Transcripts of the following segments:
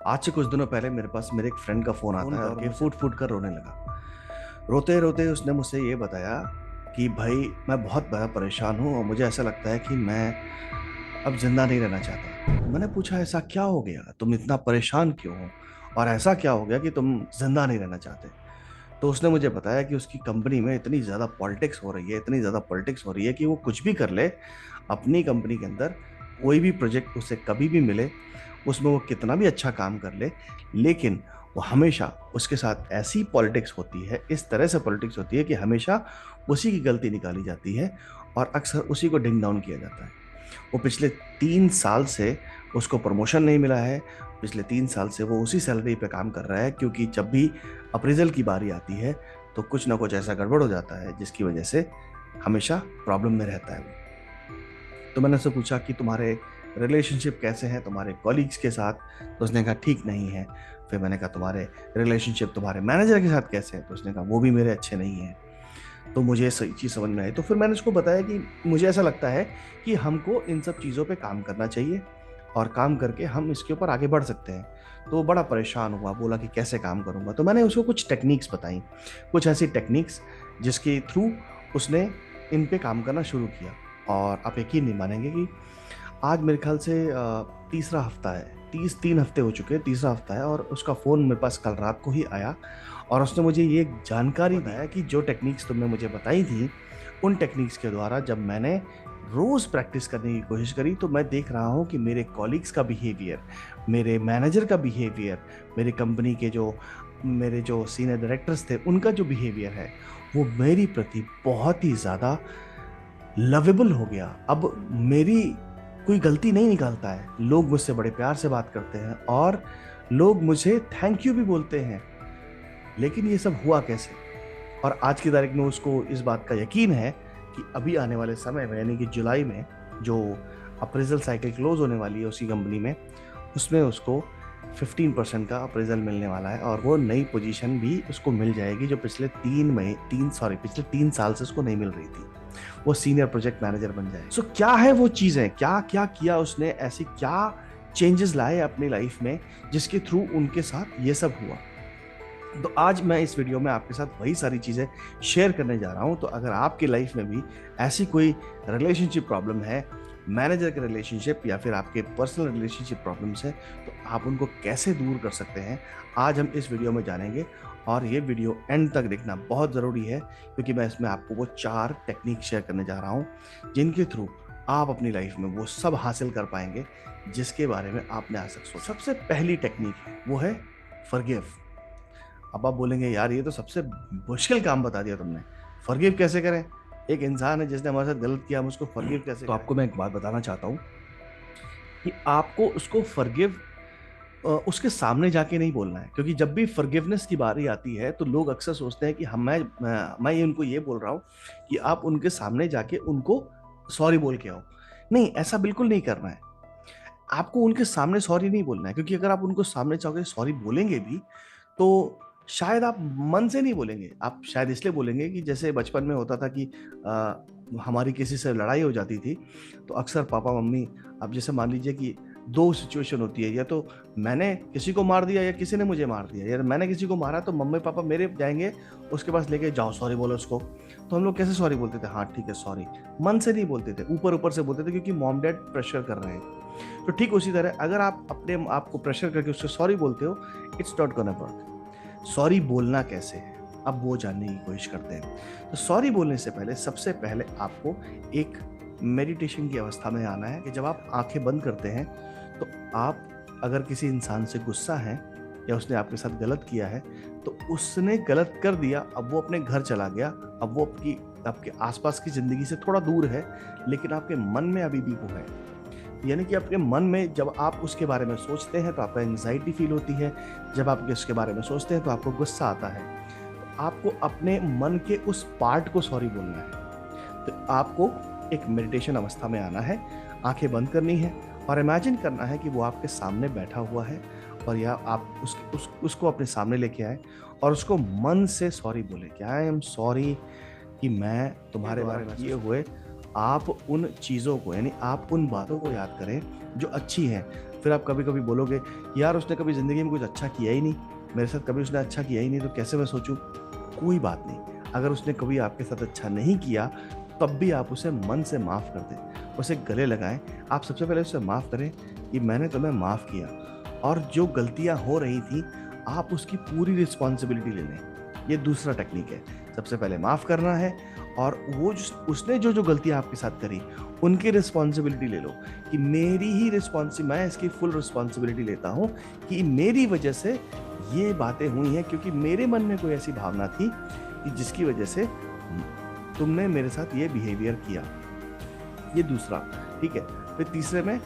आज से कुछ दिनों पहले मेरे पास मेरे एक फ्रेंड का फ़ोन आता है और वो फूट फूट कर रोने लगा। रोते रोते उसने मुझसे ये बताया कि भाई मैं बहुत ज़्यादा परेशान हूँ और मुझे ऐसा लगता है कि मैं अब जिंदा नहीं रहना चाहता। तो मैंने पूछा ऐसा क्या हो गया, तुम इतना परेशान क्यों हो और ऐसा क्या हो गया कि तुम जिंदा नहीं रहना चाहते। तो उसने मुझे बताया कि उसकी कंपनी में इतनी ज़्यादा पॉलिटिक्स हो रही है, इतनी ज़्यादा पॉलिटिक्स हो रही है कि वो कुछ भी कर ले अपनी कंपनी के अंदर, कोई भी प्रोजेक्ट उसे कभी भी मिले, उसमें वो कितना भी अच्छा काम कर ले, लेकिन वो हमेशा उसके साथ ऐसी पॉलिटिक्स होती है, इस तरह से पॉलिटिक्स होती है कि हमेशा उसी की गलती निकाली जाती है और अक्सर उसी को डिंग डाउन किया जाता है। वो पिछले 3 साल से उसको प्रमोशन नहीं मिला है। पिछले 3 साल से वो उसी सैलरी पे काम कर रहा है, क्योंकि जब भी अप्रेजल की बारी आती है तो कुछ ना कुछ ऐसा गड़बड़ हो जाता है जिसकी वजह से हमेशा प्रॉब्लम में रहता है वो। तो मैंने उससे पूछा कि तुम्हारे रिलेशनशिप कैसे हैं तुम्हारे कॉलीग्स के साथ। तो उसने कहा ठीक नहीं है। फिर मैंने कहा तुम्हारे रिलेशनशिप तुम्हारे मैनेजर के साथ कैसे हैं। तो उसने कहा वो भी मेरे अच्छे नहीं हैं। तो मुझे सही चीज़ समझ में आई, तो फिर मैंने उसको बताया कि मुझे ऐसा लगता है कि हमको इन सब चीज़ों पे काम करना चाहिए और काम करके हम इसके ऊपर आगे बढ़ सकते हैं। तो वो बड़ा परेशान हुआ, बोला कि कैसे काम करूँगा। तो मैंने उसको कुछ टेक्निक्स बताई, कुछ ऐसी टेक्निक्स जिसके थ्रू उसने इन पे काम करना शुरू किया। और आप यकीन नहीं मानेंगे कि आज मेरे ख्याल से तीसरा हफ्ता है, 3 हफ्ते हो चुके हैं, तीसरा हफ्ता है और उसका फ़ोन मेरे पास कल रात को ही आया और उसने मुझे ये जानकारी बताया कि जो टेक्निक्स तुमने मुझे बताई थी, उन टेक्निक्स के द्वारा जब मैंने रोज़ प्रैक्टिस करने की कोशिश करी तो मैं देख रहा हूँ कि मेरे कॉलीग्स का बिहेवियर, मेरे मैनेजर का बिहेवियर, मेरी कंपनी के जो मेरे जो सीनियर डायरेक्टर्स थे उनका जो बिहेवियर है, वो मेरी प्रति बहुत ही ज़्यादा लवेबल हो गया। अब मेरी कोई गलती नहीं निकालता है, लोग मुझसे बड़े प्यार से बात करते हैं और लोग मुझे थैंक यू भी बोलते हैं। लेकिन ये सब हुआ कैसे? और आज की तारीख में उसको इस बात का यकीन है कि अभी आने वाले समय में, यानी कि जुलाई में, जो अप्रेजल साइकिल क्लोज होने वाली है उसकी कंपनी में, उसमें उसको 15% का अप्रेजल मिलने वाला है और वो नई पोजीशन भी उसको मिल जाएगी जो पिछले 3 साल से उसको नहीं मिल रही थी। वो सीनियर प्रोजेक्ट मैनेजर बन जाए। सो क्या है वो चीज़ें, क्या क्या किया उसने, ऐसी क्या चेंजेस लाए अपनी लाइफ में जिसके थ्रू उनके साथ ये सब हुआ। तो आज मैं इस वीडियो में आपके साथ वही सारी चीज़ें शेयर करने जा रहा हूँ। तो अगर आपकी लाइफ में भी ऐसी कोई रिलेशनशिप प्रॉब्लम है, मैनेजर के रिलेशनशिप या फिर आपके पर्सनल रिलेशनशिप प्रॉब्लम्स है, तो आप उनको कैसे दूर कर सकते हैं, आज हम इस वीडियो में जानेंगे। और ये वीडियो एंड तक देखना बहुत ज़रूरी है, क्योंकि मैं इसमें आपको वो 4 टेक्निक शेयर करने जा रहा हूँ जिनके थ्रू आप अपनी लाइफ में वो सब हासिल कर पाएंगे जिसके बारे में आपने आज तक सोचा। सबसे पहली टेक्निक है वो है फॉरगिव। अब आप बोलेंगे यार ये तो सबसे मुश्किल काम बता दिया तुमने, फॉरगिव कैसे करें। एक इंसान है जिसने हमारे साथ गलत किया, हम उसको फॉरगिव कैसे करें। आपको मैं एक बात बताना चाहता हूँ कि आपको उसको फॉरगिव उसके सामने जाके नहीं बोलना है, क्योंकि जब भी फॉरगिवनेस की बारी आती है तो लोग अक्सर सोचते हैं कि मैं ये उनको ये बोल रहा हूँ कि आप उनके सामने जाके उनको सॉरी बोल के आओ। नहीं, ऐसा बिल्कुल नहीं करना है। आपको उनके सामने सॉरी नहीं बोलना है, क्योंकि अगर आप उनको सामने जाके सॉरी बोलेंगे भी तो शायद आप मन से नहीं बोलेंगे। आप शायद इसलिए बोलेंगे कि जैसे बचपन में होता था कि हमारी किसी से लड़ाई हो जाती थी तो अक्सर पापा मम्मी, अब जैसे मान लीजिए कि दो सिचुएशन होती है, या तो मैंने किसी को मार दिया या किसी ने मुझे मार दिया, या मैंने किसी को मारा तो मम्मी पापा मेरे जाएंगे उसके पास लेके जाओ सॉरी बोलो उसको। तो हम लोग कैसे सॉरी बोलते थे, हाँ ठीक है सॉरी। मन से नहीं बोलते थे, ऊपर ऊपर से बोलते थे क्योंकि मॉम डैड प्रेशर कर रहे हैं। तो ठीक उसी तरह अगर आप अपने आप को प्रेशर करके उससे सॉरी बोलते हो, it's not gonna work. Sorry बोलना कैसे है, अब वो जानने की कोशिश करते हैं। तो सॉरी बोलने से पहले सबसे पहले आपको एक मेडिटेशन की अवस्था में आना है कि जब आप आंखें बंद करते हैं तो आप अगर किसी इंसान से गुस्सा है या उसने आपके साथ गलत किया है, तो उसने गलत कर दिया, अब वो अपने घर चला गया, अब वो आपके आसपास की जिंदगी से थोड़ा दूर है, लेकिन आपके मन में अभी भी वो है। यानी कि आपके मन में जब आप उसके बारे में सोचते हैं तो आपको एंग्जाइटी फील होती है, जब आप उसके बारे में सोचते हैं तो आपको गुस्सा आता है। तो आपको अपने मन के उस पार्ट को सॉरी बोलना है। तो आपको एक मेडिटेशन अवस्था में आना है, आंखें बंद करनी है और इमेजिन करना है कि वो आपके सामने बैठा हुआ है और या आप उसको अपने सामने लेके आए और उसको मन से सॉरी बोले कि आई एम सॉरी कि मैं तुम्हारे बारे में किए हुए, आप उन चीज़ों को, यानी आप उन बातों को याद करें जो अच्छी हैं। फिर आप कभी कभी बोलोगे यार उसने कभी ज़िंदगी में कुछ अच्छा किया ही नहीं, मेरे साथ कभी उसने अच्छा किया ही नहीं, तो कैसे मैं सोचूं। कोई बात नहीं, अगर उसने कभी आपके साथ अच्छा नहीं किया तब भी आप उसे मन से माफ़ कर दें, उसे गले लगाएं। आप सबसे पहले उसे माफ़ करें कि मैंने तुम्हें माफ़ किया, और जो गलतियां हो रही थी आप उसकी पूरी रिस्पॉन्सिबिलिटी ले लें। ये दूसरा टेक्निक है। सबसे पहले माफ़ करना है, और वो उसने जो जो गलतियां आपके साथ करी उनकी रिस्पॉन्सिबिलिटी ले लो कि मेरी ही मैं इसकी फुल रिस्पॉन्सिबिलिटी लेता हूँ कि मेरी वजह से ये बातें हुई हैं, क्योंकि मेरे मन में कोई ऐसी भावना थी कि जिसकी वजह से तुमने मेरे साथ ये बिहेवियर किया। ये दूसरा, ठीक है। फिर तीसरे में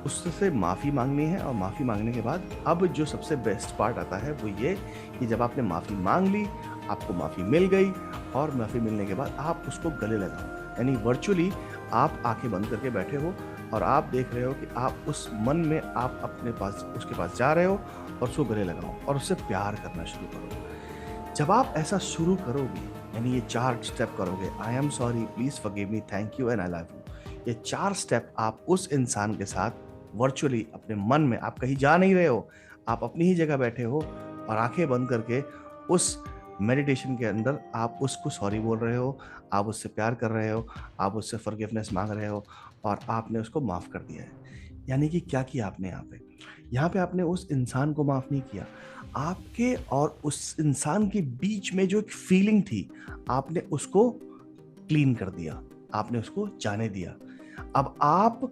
उससे माफ़ी मांगनी है, और माफ़ी मांगने के बाद अब जो सबसे बेस्ट पार्ट आता है वो ये कि जब आपने माफ़ी मांग ली, आपको माफ़ी मिल गई, और माफ़ी मिलने के बाद आप उसको गले लगाओ। यानी वर्चुअली आप आंखें बंद करके बैठे हो और आप देख रहे हो कि आप उस मन में आप अपने पास उसके पास जा रहे हो और उसको गले लगाओ और उससे प्यार करना शुरू करो। जब आप ऐसा शुरू करोगे, यानी ये 4 स्टेप करोगे, I am sorry, please forgive me, thank you and I love you, ये 4 स्टेप आप उस इंसान के साथ वर्चुअली अपने मन में, आप कहीं जा नहीं रहे हो, आप अपनी ही जगह बैठे हो और आंखें बंद करके उस मेडिटेशन के अंदर आप उसको सॉरी बोल रहे हो, आप उससे प्यार कर रहे हो, आप उससे फॉरगिवनेस मांग रहे हो, और आपने उसको माफ़ कर दिया है। यानी कि क्या किया आपने यहाँ पे आपने उस इंसान को माफ़ नहीं किया, आपके और उस इंसान के बीच में जो एक फीलिंग थी आपने उसको क्लीन कर दिया, आपने उसको जाने दिया। अब आप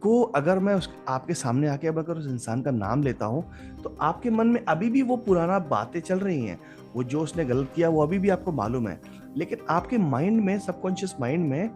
को अगर मैं उस आपके सामने आके अब अगर उस इंसान का नाम लेता हूँ तो आपके मन में अभी भी वो पुराना बातें चल रही हैं, वो जो उसने गलत किया वो अभी भी आपको मालूम है, लेकिन आपके माइंड में, सबकॉन्शियस माइंड में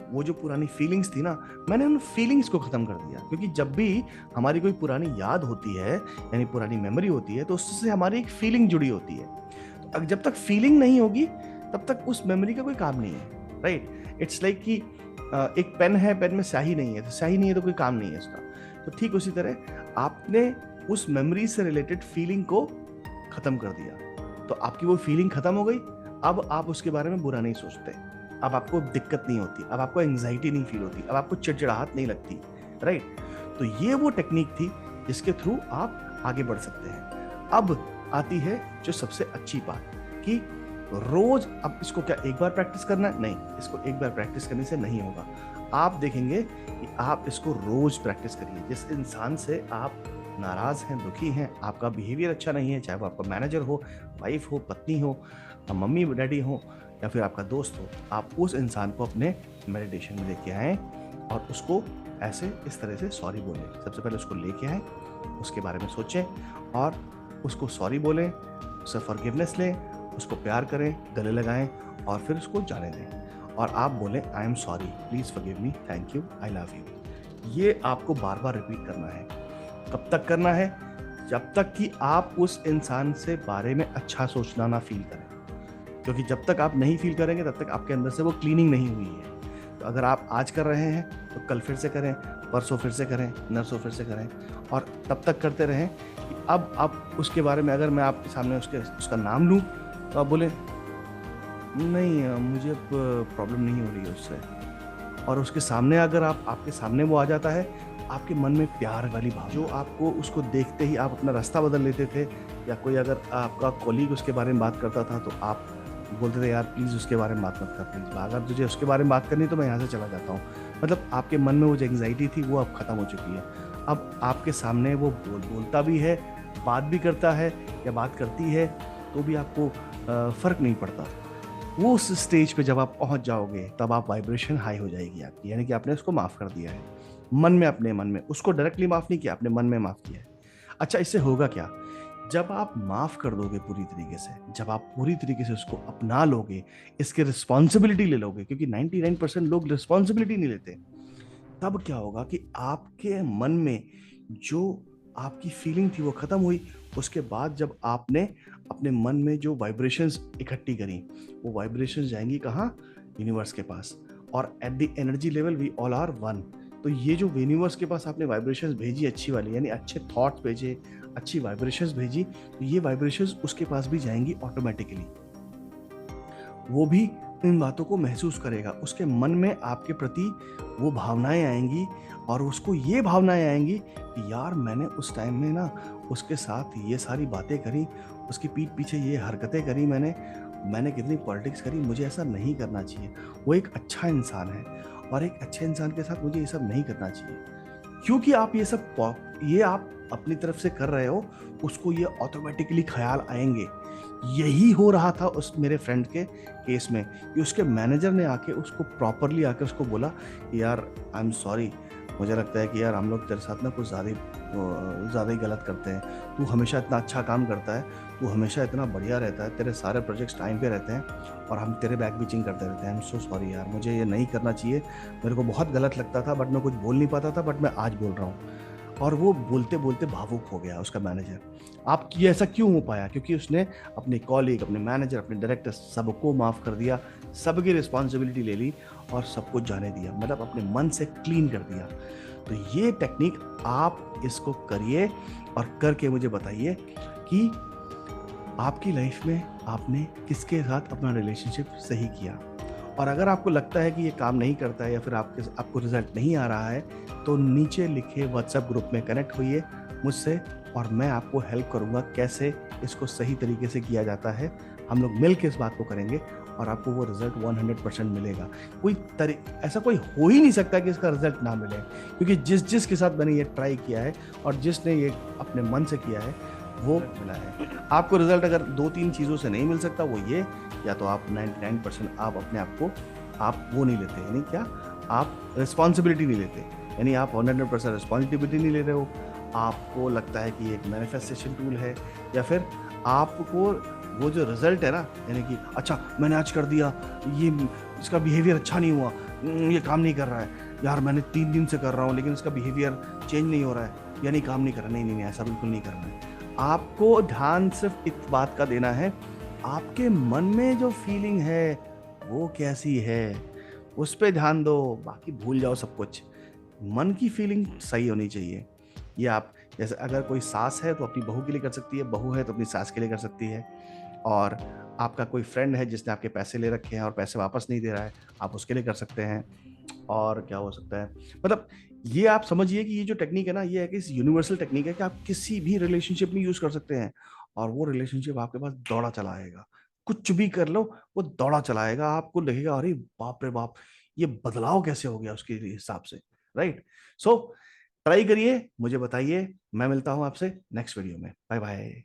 वो जो पुरानी फीलिंग्स थी ना, मैंने उन फीलिंग्स को खत्म कर दिया। क्योंकि जब भी हमारी कोई पुरानी याद होती है, यानी पुरानी मेमोरी होती है, तो उससे हमारी एक फीलिंग जुड़ी होती है। तो जब तक फीलिंग नहीं होगी तब तक उस मेमोरी का कोई काम नहीं है, राइट। इट्स लाइक कि एक पेन है, पेन में स्याही नहीं है, तो स्याही नहीं है तो कोई काम नहीं है उसका। तो ठीक उसी तरह आपने उस मेमोरी से रिलेटेड फीलिंग को खत्म कर दिया, तो आपकी वो फीलिंग खत्म हो गई। अब आप उसके बारे में बुरा नहीं सोचते, अब आपको दिक्कत नहीं होती, अब आपको एंग्जाइटी नहीं फील होती, अब आपको चिड़चिड़ाहट नहीं लगती, राइट। तो ये वो टेक्निक थी जिसके थ्रू आप आगे बढ़ सकते हैं। अब आती है जो सबसे अच्छी बात कि रोज, अब इसको क्या एक बार प्रैक्टिस करना है? नहीं, इसको एक बार प्रैक्टिस करने से नहीं होगा। आप देखेंगे कि आप इसको रोज प्रैक्टिस करिए। जिस इंसान से आप नाराज हैं, दुखी हैं, आपका बिहेवियर अच्छा नहीं है, चाहे वो आपका मैनेजर हो, वाइफ हो, पत्नी हो, मम्मी डैडी हो, या फिर आपका दोस्त हो, आप उस इंसान को अपने मेडिटेशन में लेके आए और उसको ऐसे इस तरह से सॉरी बोलें। सबसे पहले उसको लेके आए, उसके बारे में सोचें और उसको सॉरी बोलें, उससे फॉरगिवनेस लें, उसको प्यार करें, गले लगाएं और फिर उसको जाने दें। और आप बोलें I am sorry, please forgive me, thank you, I love you. ये आपको बार बार रिपीट करना है। कब तक करना है? जब तक कि आप उस इंसान से बारे में अच्छा सोचना ना फील करें, क्योंकि जब तक आप नहीं फील करेंगे तब तक आपके अंदर से वो क्लीनिंग नहीं हुई है। तो अगर आप आज कर रहे हैं तो कल फिर से करें, परसों फिर से करें, नरसों फिर से करें, और तब तक करते रहें कि अब आप उसके बारे में, अगर मैं आपके सामने उसका नाम लूँ तो आप बोले नहीं, मुझे प्रॉब्लम नहीं हो रही है उससे, और उसके सामने अगर आपके सामने वो आ जाता है, आपके मन में प्यार वाली भाव, जो आपको उसको देखते ही आप अपना रास्ता बदल लेते थे, या कोई अगर आपका कॉलीग उसके बारे में बात करता था तो आप बोलते थे यार प्लीज़ उसके बारे में बात मत कर, प्लीज़, अगर तुझे उसके बारे में बात करनी तो मैं यहाँ से चला जाता हूँ। मतलब आपके मन में वो जो एंग्जाइटी थी वो अब ख़त्म हो चुकी है। अब आपके सामने वो बोलता भी है, बात भी करता है या बात करती है, तो भी आपको फ़र्क नहीं पड़ता। वो उस स्टेज पे जब आप पहुंच जाओगे तब आप वाइब्रेशन हाई हो जाएगी आपकी, यानी कि आपने उसको माफ़ कर दिया है मन में, अपने मन में। उसको डायरेक्टली माफ़ नहीं किया, अपने मन में माफ़ किया है। अच्छा, इससे होगा क्या? जब आप माफ़ कर दोगे पूरी तरीके से, जब आप पूरी तरीके से उसको अपना लोगे, इसकी रिस्पॉन्सिबिलिटी ले लोगे, क्योंकि 99% लोग रिस्पॉन्सिबिलिटी नहीं लेते, तब क्या होगा कि आपके मन में जो आपकी फीलिंग थी वो ख़त्म हुई। उसके बाद जब आपने अपने मन में जो वाइब्रेशंस इकट्ठी करी, वो वाइब्रेशंस जाएंगी कहाँ? यूनिवर्स के पास। और at the energy level we all are one. तो ये जो यूनिवर्स के पास आपने वाइब्रेशंस भेजी अच्छी वाली, यानी अच्छे थॉट्स भेजे, अच्छी वाइब्रेशंस भेजी, तो ये वाइब्रेशंस उसके पास भी जाएंगी ऑटोमेटिकली। वो भी इन बातों को महसूस करेगा, उसके मन में आपके प्रति वो भावनाएं आएंगी, और उसको ये भावनाएं आएंगी कि यार मैंने उस टाइम में ना उसके साथ ये सारी बातें करी, उसकी पीठ पीछे ये हरकतें करी, मैंने मैंने कितनी पॉलिटिक्स करी, मुझे ऐसा नहीं करना चाहिए। वो एक अच्छा इंसान है, और एक अच्छे इंसान के साथ मुझे ये सब नहीं करना चाहिए। क्योंकि आप ये आप अपनी तरफ से कर रहे हो, उसको ये ऑटोमेटिकली ख्याल आएंगे। यही हो रहा था उस मेरे फ्रेंड के केस में, कि उसके मैनेजर ने आके उसको प्रॉपरली आके उसको बोला कि यार आई एम सॉरी, मुझे लगता है कि यार हम लोग तेरे साथ ना कुछ ज़्यादा ही गलत करते हैं। तू हमेशा इतना अच्छा काम करता है, तू हमेशा इतना बढ़िया रहता है, तेरे सारे प्रोजेक्ट्स टाइम पे रहते हैं, और हम तेरे बैक बिचिंग करते रहते हैं। आई एम सो सॉरी यार, मुझे ये नहीं करना चाहिए, मेरे को बहुत गलत लगता था, बट मैं कुछ बोल नहीं पाता था, बट मैं आज बोल रहा हूँ। और वो बोलते बोलते भावुक हो गया उसका मैनेजर। आप ये ऐसा क्यों हो पाया? क्योंकि उसने अपने कॉलीग, अपने मैनेजर, अपने डायरेक्टर सबको माफ़ कर दिया, सबकी रिस्पॉन्सिबिलिटी ले ली, और सबको जाने दिया, मतलब अपने मन से क्लीन कर दिया। तो ये टेक्निक आप इसको करिए, और करके मुझे बताइए कि आपकी लाइफ में आपने किसके साथ अपना रिलेशनशिप सही किया। और अगर आपको लगता है कि ये काम नहीं करता है, या फिर आपको रिजल्ट नहीं आ रहा है, तो नीचे लिखे व्हाट्सएप ग्रुप में कनेक्ट होइए मुझसे, और मैं आपको हेल्प करूंगा कैसे इसको सही तरीके से किया जाता है। हम लोग मिल के इस बात को करेंगे, और आपको वो रिजल्ट 100% मिलेगा। ऐसा कोई हो ही नहीं सकता कि इसका रिजल्ट ना मिले, क्योंकि जिस के साथ मैंने ये ट्राई किया है, और जिसने ये अपने मन से किया है, वो मिला है। आपको रिजल्ट अगर 2-3 चीज़ों से नहीं मिल सकता, वो ये, या तो आप 99% आप अपने आप को आप वो नहीं लेते, यानी क्या, आप रिस्पॉन्सिबिलिटी नहीं लेते, यानी आप 100% रिस्पॉन्सिबिलिटी नहीं ले रहे हो, आपको लगता है कि एक मैनिफेस्टेशन टूल है, या फिर आपको वो जो रिजल्ट है ना, यानी कि अच्छा मैंने आज कर दिया, ये इसका बिहेवियर अच्छा नहीं हुआ, ये काम नहीं कर रहा है, यार मैंने 3 दिन से कर रहा हूँ लेकिन इसका बिहेवियर चेंज नहीं हो रहा है, यानी काम नहीं कर रहा। नहीं नहीं नहीं, ऐसा बिल्कुल नहीं करना है। आपको ध्यान सिर्फ इस बात का देना है, आपके मन में जो फीलिंग है वो कैसी है, उस पे ध्यान दो, बाकी भूल जाओ सब कुछ। मन की फीलिंग सही होनी चाहिए। ये आप, जैसे अगर कोई सास है तो अपनी बहू के लिए कर सकती है, बहू है तो अपनी सास के लिए कर सकती है, और आपका कोई फ्रेंड है जिसने आपके पैसे ले रखे हैं और पैसे वापस नहीं दे रहा है, आप उसके लिए कर सकते हैं। और क्या हो सकता है, मतलब ये आप समझिए कि ये जो टेक्निक है ना, ये है कि यूनिवर्सल टेक्निक है कि आप किसी भी रिलेशनशिप में यूज कर सकते हैं, और वो रिलेशनशिप आपके पास दौड़ा चला आएगा। कुछ भी कर लो, वो दौड़ा चलाएगा, आपको लगेगा अरे बाप रे बाप, ये बदलाव कैसे हो गया उसके हिसाब से। राइट। सो ट्राई करिए, मुझे बताइए। मैं मिलता हूं आपसे नेक्स्ट वीडियो में। Bye bye.